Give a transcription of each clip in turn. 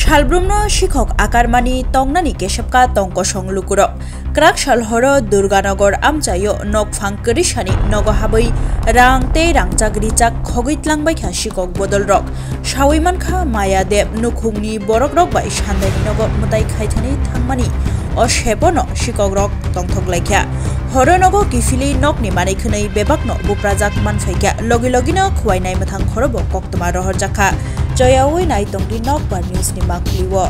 Shalbrumno Shikok Akarmani Tongnani Keshapka Tongkosong Lukuro Krak Shalhoro Durganogor Amjayo Nok Fangkerishani Nogohaboi Rang Te Rang Jagrijak Hogitlang Baikha Shikok Bodol Rock Shawimankha Maya Deb Nukhungni Borok Rock by Shandani Nogo Mutai Khaithani Thangmani Oshebono Shikok Rock Tongthok Laikha Horonogo Kifili Nokni Manikhunai Bebakno Buprajak Manfaika Logilogino Khwainai Mathang Khorobo Koktoma Rohor Jakha Joyawi Nai Tongdi Nok Bar News ni Makliwo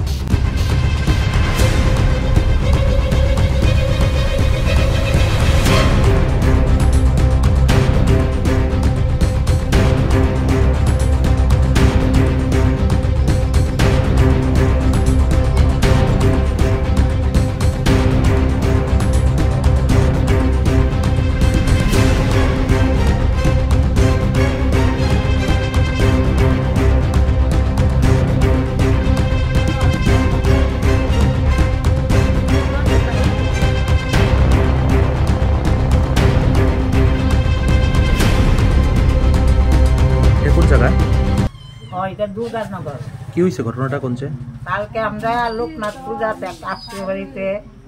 এটা দুর্গানগর কি হইছে ঘটনাটা কোনছে কালকে আমরা লোকনাথ পূজাতে কাছে বাড়িতে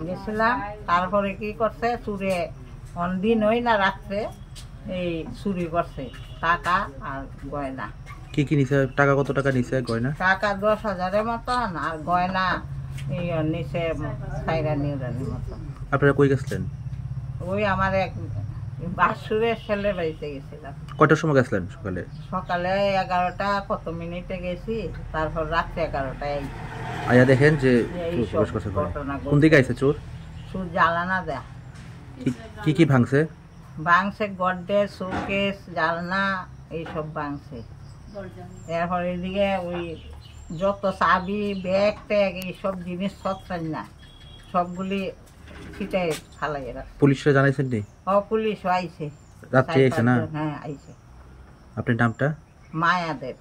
গেছিলাম তারপরে কি করছে চুরে দিন হই না রাত্রে এই চুরি করছে টাকা আর গয়না কি নিছে টাকা কত টাকা নিছে গয়না টাকা 10,000 এর মতন আর গয়না এই নিছে 4,000 মতন আপনারা কই গেছিলেন ওই আমার এক বাসুরের ছেলে বাড়িতে গেছিলাম কয়টার সময় গেছিলেন সকালে 11টা কত মিনিটে গেছি তারপর রাতে 11টায় আয়া দেখেন যে কোন দিকে আইছে চোর জালানা দেয়া কি ভাঙছে গড্ডেজ শোকেস জালনা এইসব ভাঙছে এরপর এদিকে ওই যত চাবি ব্যাগ ট্যাগ এইসব জিনিস না সবগুলি ছিটাই ফালাই রাখছে পুলিশরা জানাইছেন নি পুলিশ আইছে রাতে আইছে না হ্যাঁ আইছে আপনার নামটা মায়া দেব।